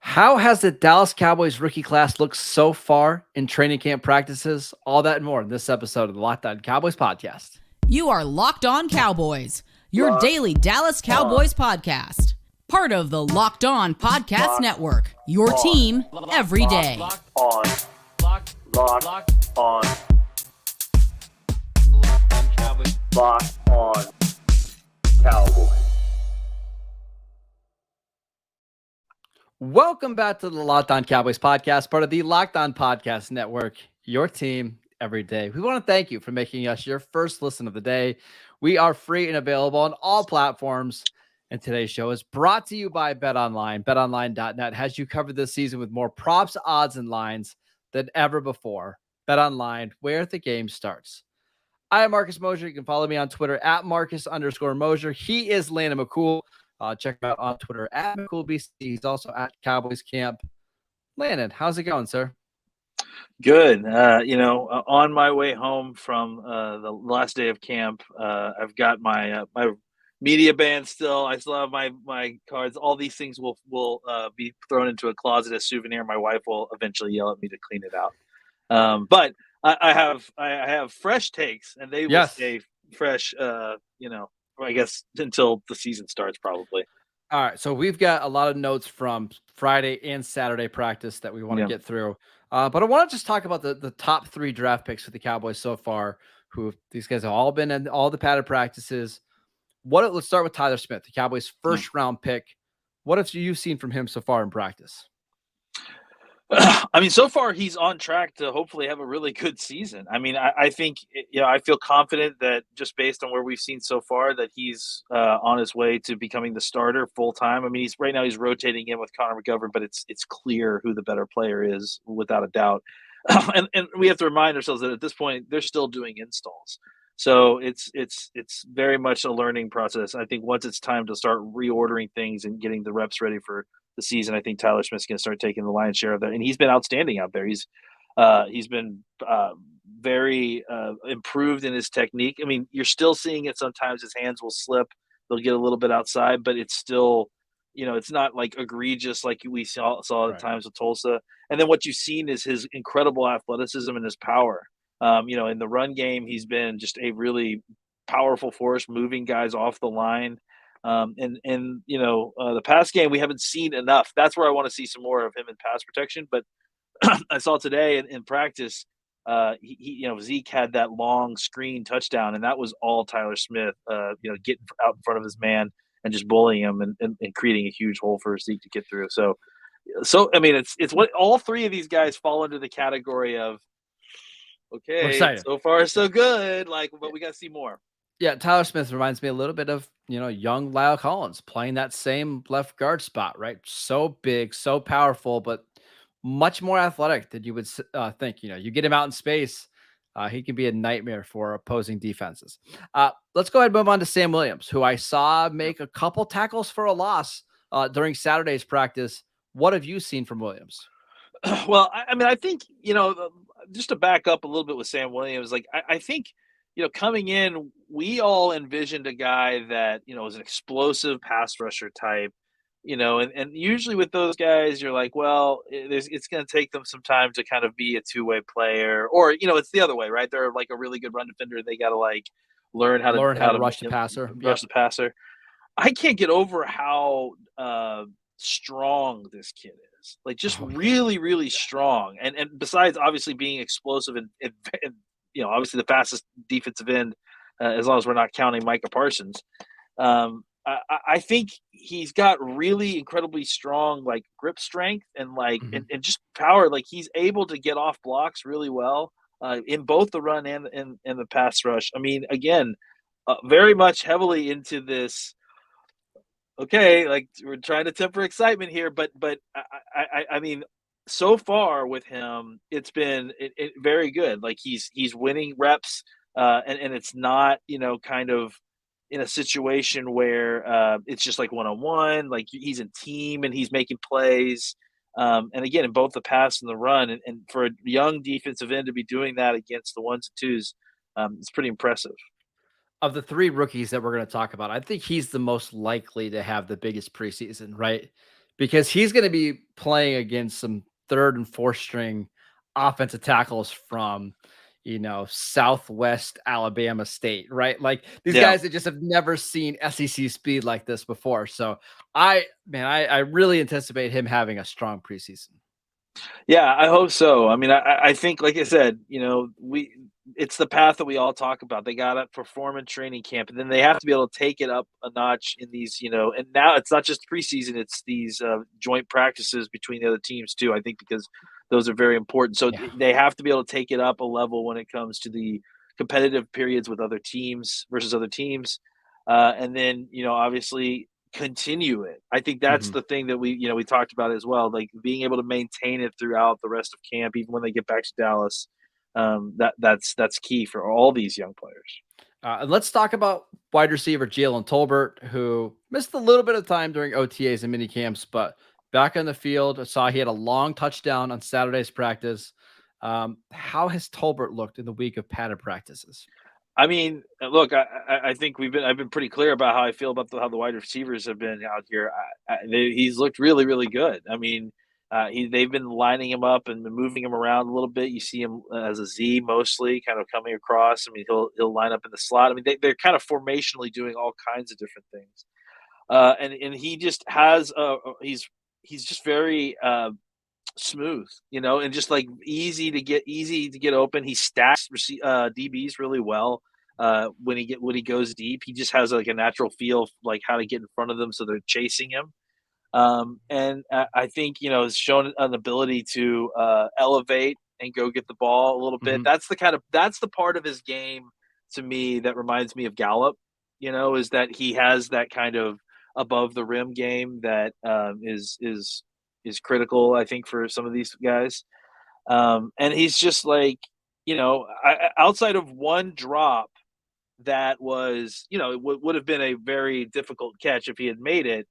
How has the Dallas Cowboys rookie class looked so far in training camp practices? All that and more in this episode of the Locked On Cowboys podcast. You are Locked On Cowboys, your Locked daily Dallas Cowboys podcast. Part of the Locked On Podcast Network, your team every day. Locked on Cowboys. Locked on Cowboys. Welcome back to the Locked On Cowboys podcast, part of the Locked On Podcast Network, your team every day. We want to thank you for making us your first listen of the day. We are free and available on all platforms. And today's show is brought to you by BetOnline. BetOnline.net has you covered this season with more props, odds, and lines than ever before. BetOnline, where the game starts. I am Marcus Mosher. You can follow me on Twitter at Marcus_Mosher. He is Landon McCool. Check him out on Twitter at McCoolBC. He's also at Cowboys Camp. Landon, how's it going, sir? Good. On my way home from the last day of camp, I've got my media band still. I still have my cards. All these things will be thrown into a closet as souvenir. My wife will eventually yell at me to clean it out. But I have fresh takes, and they will stay fresh. I guess until the season starts, probably. All right. So we've got a lot of notes from Friday and Saturday practice that we want to get through. But I want to just talk about the top 3 draft picks for the Cowboys so far, who these guys have all been in all the padded practices. Let's start with Tyler Smith, the Cowboys' first round pick. What have you seen from him so far in practice? I mean, so far he's on track to hopefully have a really good season. I mean, I think, I feel confident that just based on where we've seen so far that he's on his way to becoming the starter full time. I mean, right now he's rotating in with Connor McGovern, but it's clear who the better player is without a doubt. And we have to remind ourselves that at this point they're still doing installs. So it's very much a learning process. I think once it's time to start reordering things and getting the reps ready for the season, I think Tyler Smith's going to start taking the lion's share of that, and he's been outstanding out there. He's been very improved in his technique. I mean, you're still seeing it sometimes. His hands will slip; they'll get a little bit outside, but it's still, it's not like egregious like we saw at times with Tulsa. And then what you've seen is his incredible athleticism and his power. In the run game, he's been just a really powerful force, moving guys off the line. The pass game, we haven't seen enough. That's where I want to see some more of him in pass protection. But I saw today in practice, Zeke had that long screen touchdown, and that was all Tyler Smith, getting out in front of his man and just bullying him and creating a huge hole for Zeke to get through. So I mean, it's what all 3 of these guys fall into the category of. Okay, so far so good. But we got to see more. Yeah, Tyler Smith reminds me a little bit of, young Lyle Collins playing that same left guard spot, right? So big, so powerful, but much more athletic than you would think. You get him out in space, he can be a nightmare for opposing defenses. Let's go ahead and move on to Sam Williams, who I saw make a couple tackles for a loss during Saturday's practice. What have you seen from Williams? Well, I mean, I think, just to back up a little bit with Sam Williams, I think, coming in, we all envisioned a guy that, was an explosive pass rusher type, and usually with those guys, you're like, well, it's going to take them some time to kind of be a two-way player, or, it's the other way, right? They're like a really good run defender. They got to learn how to rush the passer. Rush the passer. I can't get over how strong this kid is. Really, really strong. And besides obviously being explosive and obviously the fastest defensive end, as long as we're not counting Micah Parsons. I think he's got really incredibly strong grip strength and and just power. He's able to get off blocks really well in both the run and the pass rush. I mean, again, very much heavily into this. Okay, we're trying to temper excitement here, but I mean, so far with him, it's been very good. He's winning reps, and it's not kind of in a situation where it's just one-on-one. He's a team and he's making plays, and again in both the pass and the run, and for a young defensive end to be doing that against the ones and twos, it's pretty impressive. Of the 3 rookies that we're going to talk about, I think he's the most likely to have the biggest preseason, right? because he's going to be playing against some third and fourth string offensive tackles from, Southwest Alabama State, right? Like these Yeah. guys that just have never seen SEC speed like this before. So I really anticipate him having a strong preseason. Yeah, I hope so. I mean, I think, like I said, it's the path that we all talk about. They got to perform in training camp, and then they have to be able to take it up a notch in these, and now it's not just preseason; it's these joint practices between the other teams too. I think because those are very important. So Yeah. they have to be able to take it up a level when it comes to the competitive periods with other teams versus other teams, and then obviously continue it. I think that's Mhm. the thing that we talked about as well, like being able to maintain it throughout the rest of camp, even when they get back to Dallas. That's key for all these young players. And let's talk about wide receiver Jaylen Tolbert, who missed a little bit of time during OTAs and mini camps, but back on the field. I saw he had a long touchdown on Saturday's practice. How has Tolbert looked in the week of padded practices? I mean, look, I think I've been pretty clear about how I feel about how the wide receivers have been out here. He's looked really, really good. I mean, they've been lining him up and moving him around a little bit. You see him as a Z mostly, kind of coming across. I mean, he'll line up in the slot. I mean, they're kind of formationally doing all kinds of different things. And he just has he's just very smooth, and just like easy to get open. He stacks DBs really well. When he goes deep, he just has like a natural feel of like how to get in front of them so they're chasing him. And I think has shown an ability to elevate and go get the ball a little bit. Mhm. That's the part of his game to me that reminds me of Gallup. Is that he has that kind of above the rim game that is critical, I think, for some of these guys. And he's just like, outside of one drop that was, it would have been a very difficult catch if he had made it.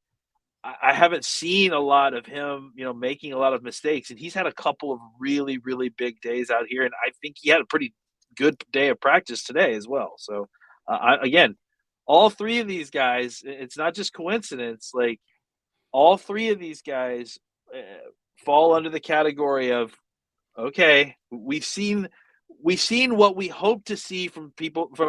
I haven't seen a lot of him, making a lot of mistakes, and he's had a couple of really, really big days out here, and I think he had a pretty good day of practice today as well. So, again, all three of these guys, it's not just coincidence. Like all three of these guys uh, fall under the category of okay, we've seen what we hope to see from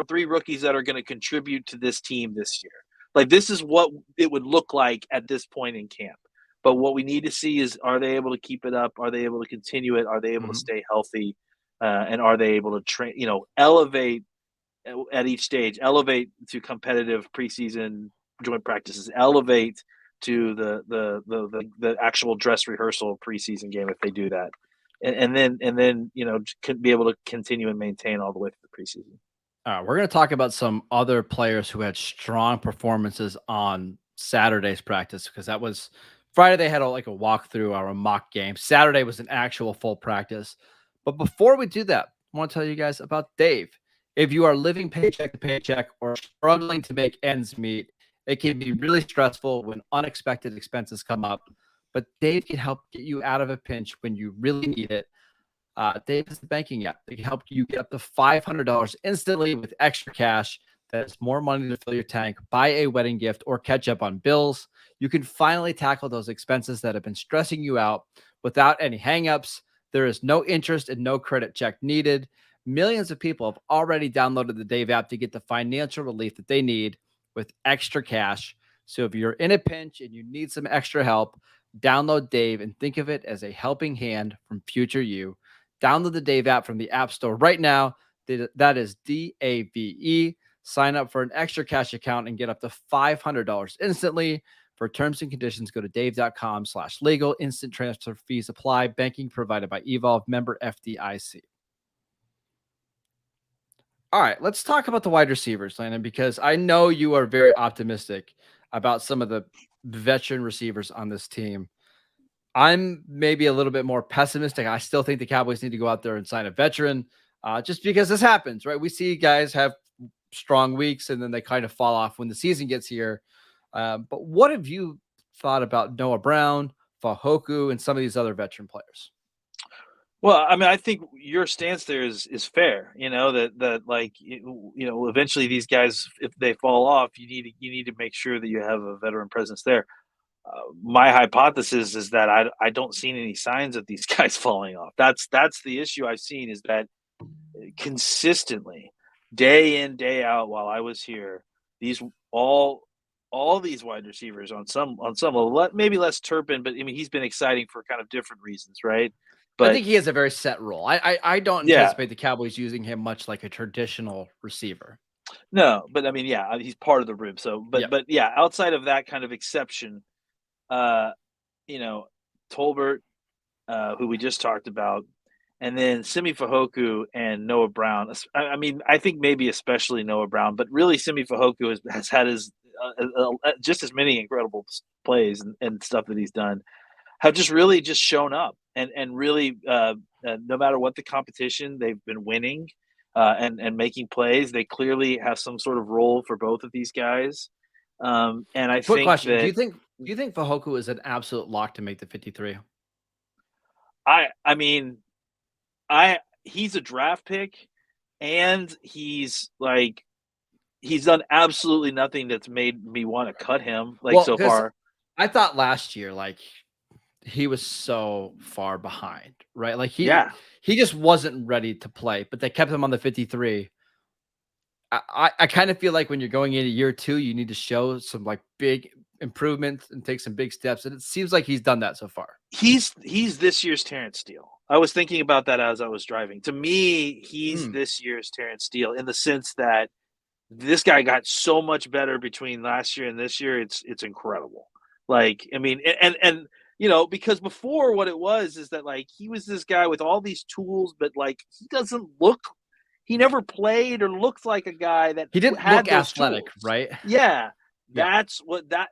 three rookies that are going to contribute to this team this year. Like this is what it would look like at this point in camp. But what we need to see is, are they able to keep it up? Are they able to continue it? Are they able to Mhm. stay healthy? And are they able to train? Elevate at each stage. Elevate to competitive preseason joint practices. Elevate to the actual dress rehearsal preseason game if they do that, and then could be able to continue and maintain all the way through the preseason. We're going to talk about some other players who had strong performances on Saturday's practice because that was Friday. They had like a walkthrough or a mock game. Saturday was an actual full practice. But before we do that, I want to tell you guys about Dave. If you are living paycheck to paycheck or struggling to make ends meet, it can be really stressful when unexpected expenses come up. But Dave can help get you out of a pinch when you really need it. Dave is the banking app. They can help you get up to $500 instantly with extra cash. That is more money to fill your tank, buy a wedding gift, or catch up on bills. You can finally tackle those expenses that have been stressing you out without any hangups. There is no interest and no credit check needed. Millions of people have already downloaded the Dave app to get the financial relief that they need with extra cash. So if you're in a pinch and you need some extra help, download Dave and think of it as a helping hand from future you. Download the Dave app from the App Store right now. That is DAVE. Sign up for an extra cash account and get up to $500 instantly. For terms and conditions, go to dave.com/legal. Instant transfer fees apply. Banking provided by Evolve, member FDIC. All right, let's talk about the wide receivers, Landon, because I know you are very optimistic about some of the veteran receivers on this team. I'm maybe a little bit more pessimistic. I still think the Cowboys need to go out there and sign a veteran, just because this happens, right? We see guys have strong weeks and then they kind of fall off when the season gets here. But what have you thought about Noah Brown, Fahoku, and some of these other veteran players? Well, I mean, I think your stance there is fair. That like eventually these guys, if they fall off, you need to make sure that you have a veteran presence there. my hypothesis is that I don't see any signs of these guys falling off. That's the issue I've seen, is that consistently, day in, day out, while I was here, these all these wide receivers on some level, maybe less Turpin, but I mean he's been exciting for kind of different reasons, right? I But think he has a very set role. I don't yeah, anticipate the Cowboys using him much like a traditional receiver. no, but I mean, yeah, he's part of the room. So, Yep. but yeah, outside of that kind of exception, uh, Tolbert, who we just talked about, and then Simi Fahoku and Noah Brown. I mean, I think maybe especially Noah Brown, but really Simi Fahoku has had his just as many incredible plays and stuff that he's done, have just really just shown up and really no matter what the competition, they've been winning and making plays. They clearly have some sort of role for both of these guys. And I Quick think question: that Do you think Fahoku is an absolute lock to make the 53? I mean he's a draft pick, and he's done absolutely nothing that's made me want to cut him Well, so because far. I thought last year, he was so far behind, right? Yeah, He just wasn't ready to play, but they kept him on the 53. I kind of feel like when you're going into year 2, you need to show some big improvements and take some big steps, and it seems like he's done that so far. he's this year's Terrence Steele. I was thinking about that as I was driving. To me, he's Mm. this year's Terrence Steele in the sense that this guy got so much better between last year and this year. It's incredible. I mean, and because before, what it was is that he was this guy with all these tools, but he doesn't look. He never played or looked like a guy that He didn't had look those athletic, tools. right? Yeah, Yeah. that's what that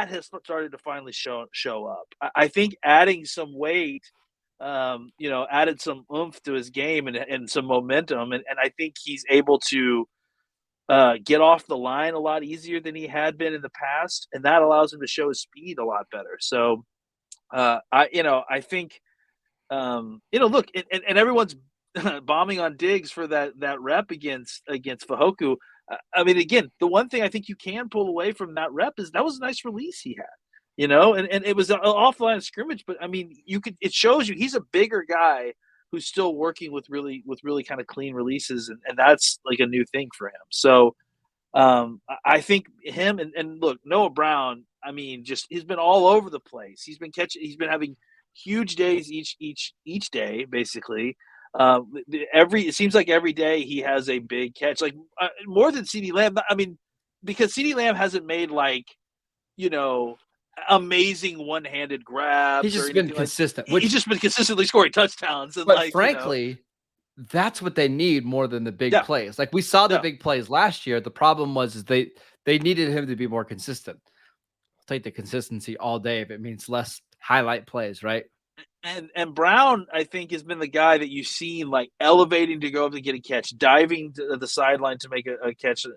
has started to finally show up. I think adding some weight, added some oomph to his game and some momentum, and I think he's able to get off the line a lot easier than he had been in the past, and that allows him to show his speed a lot better. So, I think, look, and everyone's bombing on Diggs for that rep against Fahoku. I mean, again, the one thing I think you can pull away from that rep is that was a nice release he had, and it was an offline scrimmage, but I mean, it shows you he's a bigger guy who's still working with really kind of clean releases, and that's a new thing for him. So I think him and look, Noah Brown, I mean, just he's been all over the place. He's been having huge days each day, basically. It seems like every day he has a big catch, more than CeeDee Lamb. I mean, because CeeDee Lamb hasn't made you know amazing one-handed He's grabs or just been anything consistent, he's just been consistently scoring touchdowns and but frankly, that's what they need more than the big yeah, plays. We saw the yeah. big plays last year. The problem was they needed him to be more consistent. I'll take the consistency all day if it means less highlight plays, right? And Brown, I think, has been the guy that you've seen elevating to go up and get a catch, diving to the sideline to make a catch,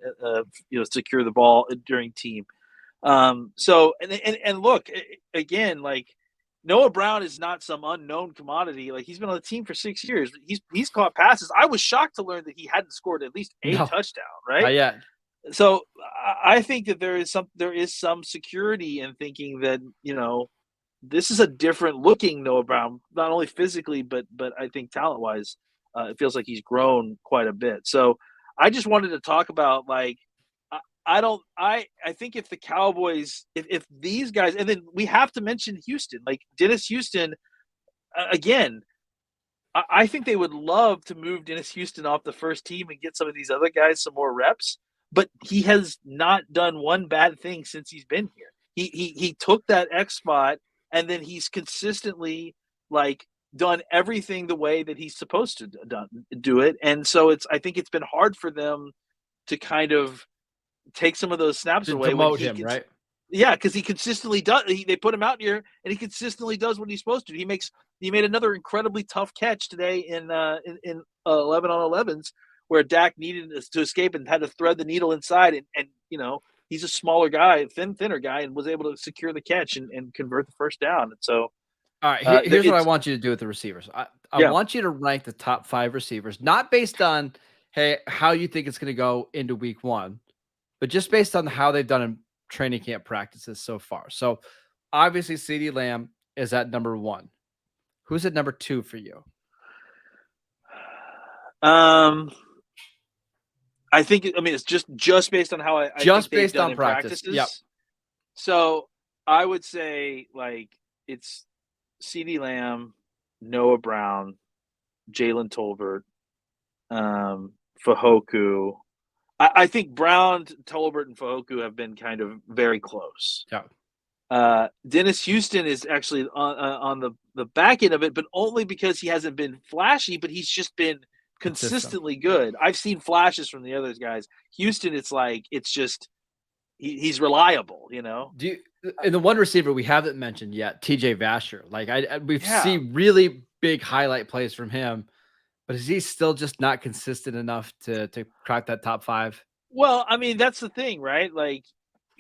secure the ball during team. So and look again, Noah Brown is not some unknown commodity. He's been on the team for 6 years. He's caught passes. I was shocked to learn that he hadn't scored at least a touchdown. Not Right. yet. So I think that there is some security in thinking that this is a different looking Noah Brown, not only physically, but I think talent wise, it feels like he's grown quite a bit. So I just wanted to talk about I think if the Cowboys, if these guys, and then we have to mention Houston, Dennis Houston, again, I think they would love to move Dennis Houston off the first team and get some of these other guys some more reps, but he has not done one bad thing since he's been here. He took that X spot, and then he's consistently done everything the way that he's supposed to do it. And so I think it's been hard for them to kind of take some of those snaps To away demote him, right? Yeah, because he consistently does. They put him out here, and he consistently does what he's supposed to. He made another incredibly tough catch today in 11 on 11s where Dak needed to escape and had to thread the needle inside, and he's a smaller guy, thinner guy, and was able to secure the catch and convert the first down. And so, all right, here's what I want you to do with the receivers. I want you to rank the top 5 receivers, not based on how you think it's going to go into week 1, but just based on how they've done in training camp practices so far. So obviously CeeDee Lamb is at number 1. Who's at number 2 for you? I think it's just based on how I Just think they've based done on in practice. practices. Yep. So I would say like it's CeeDee Lamb, Noah Brown, Jaylen Tolbert, Fajoku. I think Brown, Tolbert, and Fajoku have been kind of very close. Yeah. Dennis Houston is actually on the back end of it, but only because he hasn't been flashy, but he's just been consistently good. I've seen flashes from the other guys. Houston, it's just he's reliable, you know. And the one receiver we haven't mentioned yet, TJ Vasher. Like we've Yeah. seen really big highlight plays from him, but is he still just not consistent enough to crack that top 5? Well, I mean, that's the thing, right? Like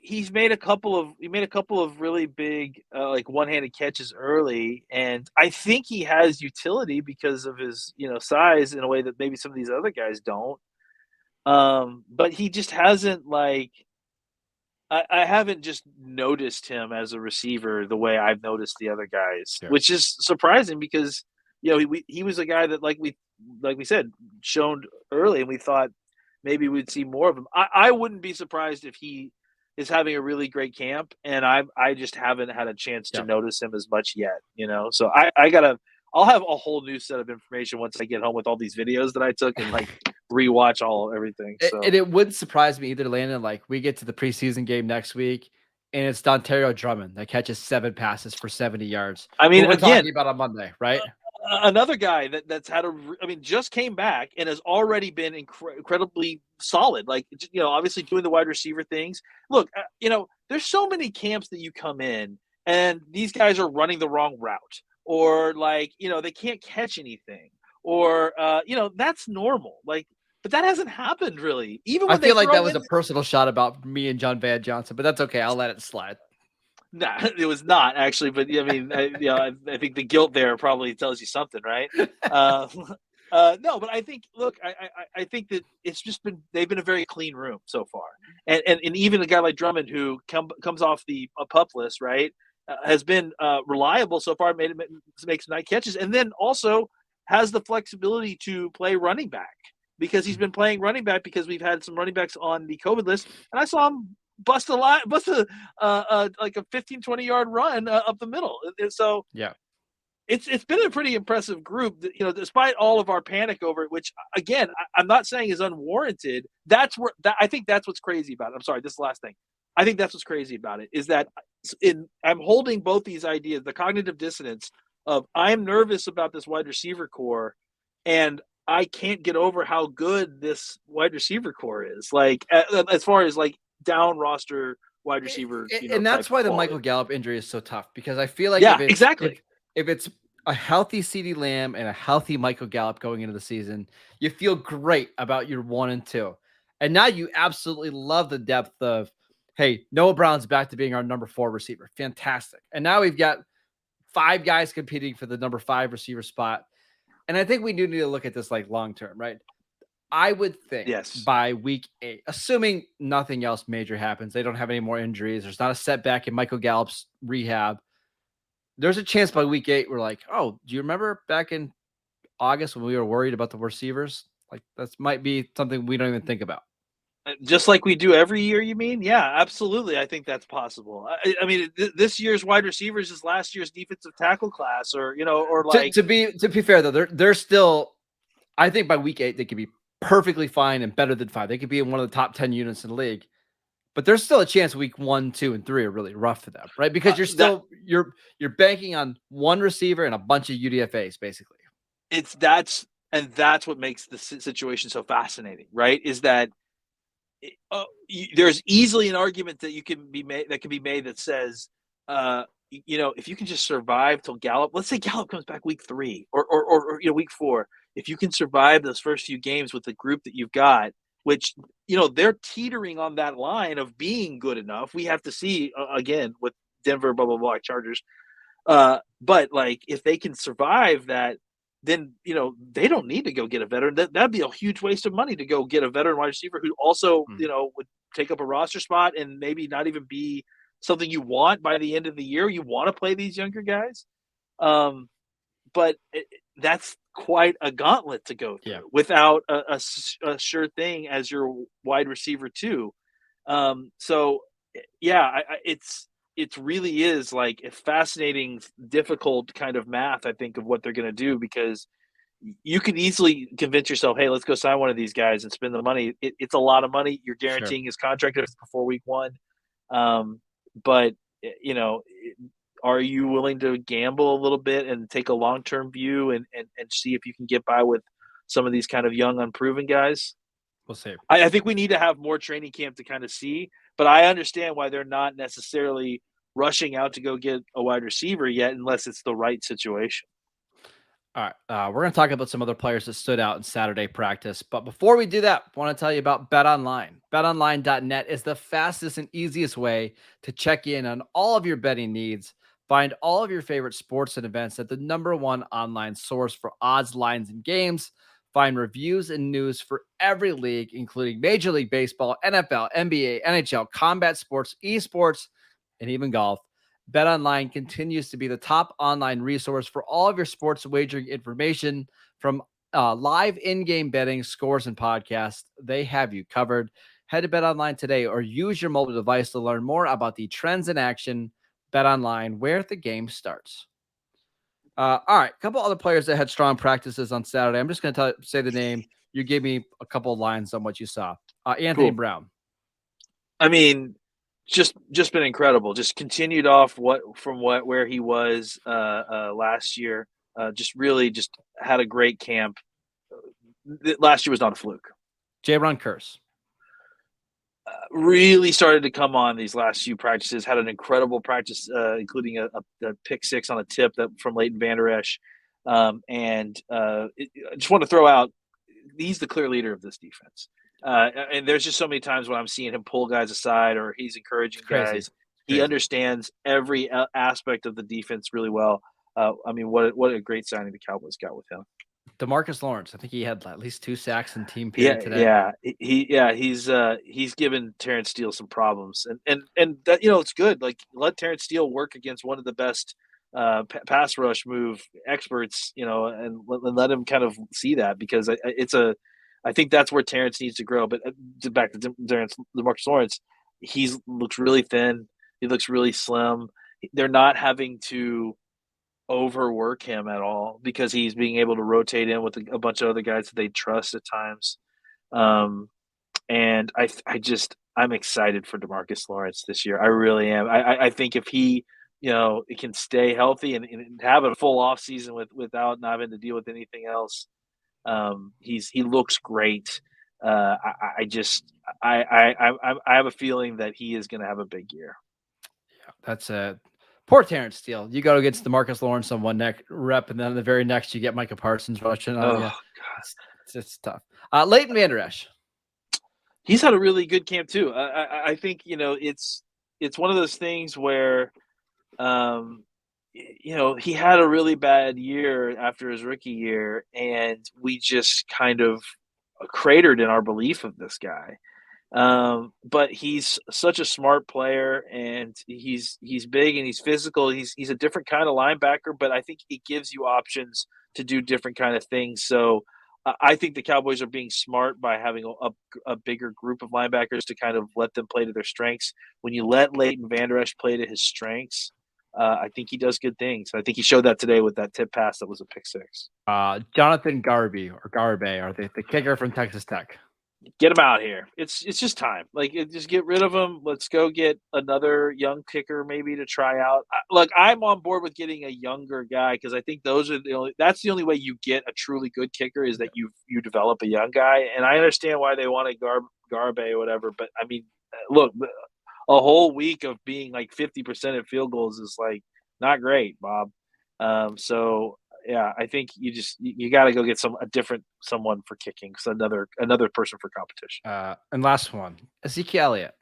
he made a couple of really big like one-handed catches early, and I think he has utility because of his, size in a way that maybe some of these other guys don't. But he just hasn't I haven't just noticed him as a receiver the way I've noticed the other guys, which is surprising because he was a guy that like we said shown early, and we thought maybe we'd see more of him. I wouldn't be surprised if he is having a really great camp, and I just haven't had a chance to notice him as much yet. So I'll have a whole new set of information once I get home with all these videos that I took and rewatch everything. So. And it wouldn't surprise me either, Landon. Like we get to the preseason game next week, and it's Onterio Drummond that catches 7 passes for 70 yards. I mean, we're again, talking about on Monday, right? Another guy that's had just came back and has already been incredibly solid. Obviously doing the wide receiver things. Look, there's so many camps that you come in and these guys are running the wrong route, or they can't catch anything, or that's normal. But that hasn't happened really. Even when I feel like that was a personal shot about me and John Van Johnson, but that's okay. I'll let it slide. No, it was not actually, but I mean, I think the guilt there probably tells you something, right? No, but I think, look, I think that they've been a very clean room so far, and even a guy like Drummond who comes off the PUP list, right, has been reliable so far, makes nice catches, and then also has the flexibility to play running back because he's been playing running back because we've had some running backs on the COVID list, and I saw him bust a like a 15-20 yard run up the middle. So yeah, it's been a pretty impressive group, despite all of our panic over it, which again, I'm not saying is unwarranted. I think that's what's crazy about it. I'm sorry, this last thing. I think that's what's crazy about it is that I'm holding both these ideas, the cognitive dissonance of I'm nervous about this wide receiver core, and I can't get over how good this wide receiver core is. As far as down roster wide receiver, and that's why the Michael Gallup injury is so tough, because I feel like if it's a healthy CeeDee Lamb and a healthy Michael Gallup going into the season, you feel great about your 1 and 2, and now you absolutely love the depth of, hey, Noah Brown's back to being our number 4 receiver, fantastic, and now we've got 5 guys competing for the number 5 receiver spot, and I think we do need to look at this long term, right? I would think by week 8, assuming nothing else major happens, they don't have any more injuries, there's not a setback in Michael Gallup's rehab, there's a chance by week 8 we're like, oh, do you remember back in August when we were worried about the receivers? That might be something we don't even think about. Just like we do every year, you mean? Yeah, absolutely. I think that's possible. I mean, this year's wide receivers is last year's defensive tackle class, or to be fair though, they're still, I think by week 8 they could be perfectly fine and better than 5. They could be in one of the top 10 units in the league, but there's still a chance week 1, 2, and 3 are really rough for them, right? Because you're banking on one receiver and a bunch of UDFAs, basically. That's what makes the situation so fascinating, right? Is that there's easily an argument that can be made that says, if you can just survive till Gallup, let's say Gallup comes back week 3 or week 4. If you can survive those first few games with the group that you've got, which, they're teetering on that line of being good enough. We have to see again with Denver, blah, blah, blah, Chargers. But if they can survive that, then, they don't need to go get a veteran. That'd be a huge waste of money to go get a veteran wide receiver who also, would take up a roster spot and maybe not even be something you want by the end of the year. You want to play these younger guys. But that's quite a gauntlet to go through without a sure thing as your wide receiver too. So yeah, it really is like a fascinating, difficult kind of math, I think, of what they're going to do, because you could easily convince yourself, hey, let's go sign one of these guys and spend the money. It's a lot of money. You're guaranteeing his contract before week 1. But, are you willing to gamble a little bit and take a long-term view and see if you can get by with some of these kind of young, unproven guys? We'll see. I think we need to have more training camp to kind of see, but I understand why they're not necessarily rushing out to go get a wide receiver yet, unless it's the right situation. All right. We're going to talk about some other players that stood out in Saturday practice. But before we do that, I want to tell you about BetOnline. BetOnline.net is the fastest and easiest way to check in on all of your betting needs. Find all of your favorite sports and events at the #1 online source for odds, lines, and games. Find reviews and news for every league, including Major League Baseball, NFL, NBA, NHL, combat sports, esports, and even golf. BetOnline continues to be the top online resource for all of your sports wagering information, from live in-game betting, scores, and podcasts. They have you covered. Head to BetOnline today or use your mobile device to learn more about the trends in action. BetOnline, where the game starts. All right, a couple other players that had strong practices on Saturday. I'm just going to say the name. You gave me a couple of lines on what you saw. Anthony Brown. I mean, just been incredible. Just continued off where he was last year. Just had a great camp. Last year was not a fluke. J-Ron Curse. Really started to come on these last few practices. Had an incredible practice, including a pick 6 on a tip from Leighton, Vander, Esch. I just want to throw out, he's the clear leader of this defense. And there's just so many times when I'm seeing him pull guys aside or he's encouraging guys. He understands every aspect of the defense really well. What a great signing the Cowboys got with him. DeMarcus Lawrence, I think he had at least 2 sacks in team period today. He's given Terrence Steele some problems, and that, it's good. Like, let Terrence Steele work against one of the best pass rush move experts, and let him kind of see that, because I think that's where Terrence needs to grow. But back to DeMarcus Lawrence, he looks really thin. He looks really slim. They're not having to overwork him at all, because he's being able to rotate in with a bunch of other guys that they trust at times. And I'm excited for DeMarcus Lawrence this year. I really am. I think if he, can stay healthy and have a full off season without not having to deal with anything else, he looks great. I have a feeling that he is going to have a big year. Yeah, that's a poor Terrence Steele. You go against DeMarcus Lawrence on one rep, and then the very next you get Micah Parsons rushing on you. God. It's tough. Leighton Vander Esch. He's had a really good camp too. I think it's one of those things where he had a really bad year after his rookie year, and we just kind of cratered in our belief of this guy. But he's such a smart player, and he's big and he's physical. He's a different kind of linebacker, but I think he gives you options to do different kind of things. So I think the Cowboys are being smart by having a bigger group of linebackers to kind of let them play to their strengths. When you let Leighton Vander Esch play to his strengths, I think he does good things. I think he showed that today with that tip pass that was a pick 6. Jonathan Garbe, or the kicker from Texas Tech. Get him out here. It's just time. Like, just get rid of him. Let's go get another young kicker maybe to try out. Look, I'm on board with getting a younger guy, because I think that's the only way you get a truly good kicker, is that you develop a young guy. And I understand why they want a Garbe or whatever, but I mean, look, a whole week of being like 50% at field goals is like not great, Bob. So yeah, I think you got to go get someone for kicking, so another person for competition. And last one, Ezekiel Elliott.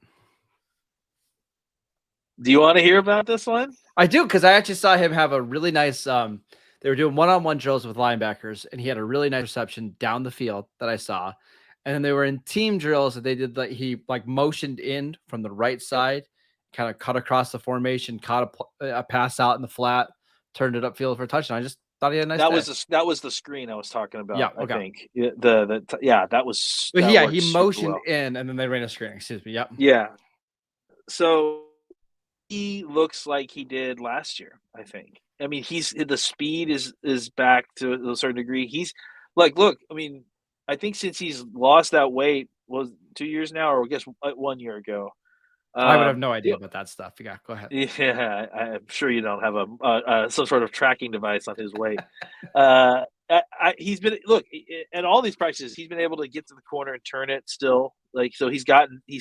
Do you want to hear about this one? I do, because I actually saw him have a really nice. They were doing one-on-one drills with linebackers, and he had a really nice reception down the field that I saw. And then they were in team drills that they did, he motioned in from the right side, kind of cut across the formation, caught a pass out in the flat, turned it upfield for a touchdown. I just thought he had a nice day. That was the screen I was talking about. Yeah, I okay. think that was. But that yeah, worked he super motioned well. in and then they ran a screen. Excuse me. Yep. Yeah, so he looks like he did last year. I think. I mean, the speed is back to a certain degree. He's like, look. I mean, I think since he's lost that weight, was 2 years now, or I guess 1 year ago. I would have no Yeah, idea about that stuff. Yeah, go ahead. yeah, I'm sure you don't have some sort of tracking device on his weight. He's been at all these practices. He's been able to get to the corner and turn it still. So he's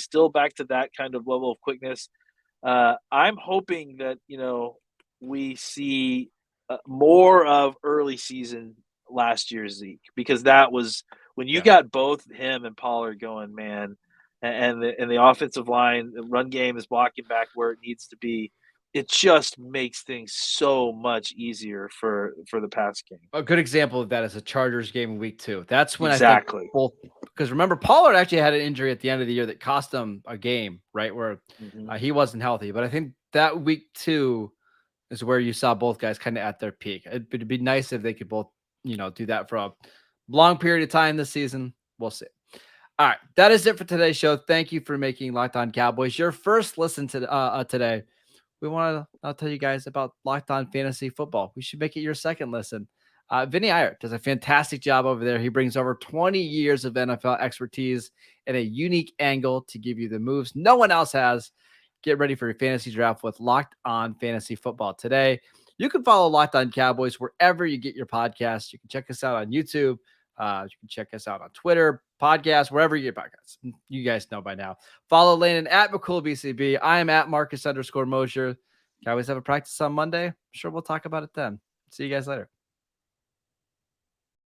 still back to that kind of level of quickness. I'm hoping that we see more of early season last year's Zeke, because that was when you got both him and Pollard going, man. And the offensive line, the run game is blocking back where it needs to be. It just makes things so much easier for the pass game. A good example of that is the Chargers game in week 2. That's when Exactly. I think both, because remember, Pollard actually had an injury at the end of the year that cost him a game, right? Where he wasn't healthy. But I think that week 2 is where you saw both guys kind of at their peak. It'd be nice if they could both, do that for a long period of time this season. We'll see. All right, that is it for today's show. Thank you for making Locked On Cowboys your first listen to today. We want to tell you guys about Locked On Fantasy Football. We should make it your second listen. Vinny Iyer does a fantastic job over there. He brings over 20 years of NFL expertise and a unique angle to give you the moves no one else has. Get ready for your fantasy draft with Locked On Fantasy Football today. You can follow Locked On Cowboys wherever you get your podcasts. You can check us out on YouTube. You can check us out on Twitter, podcasts, wherever you get podcasts. You guys know by now. Follow Leighton at McCoolBCB. I am at Marcus _Mosher. Cowboys have a practice on Monday. I'm sure we'll talk about it then. See you guys later.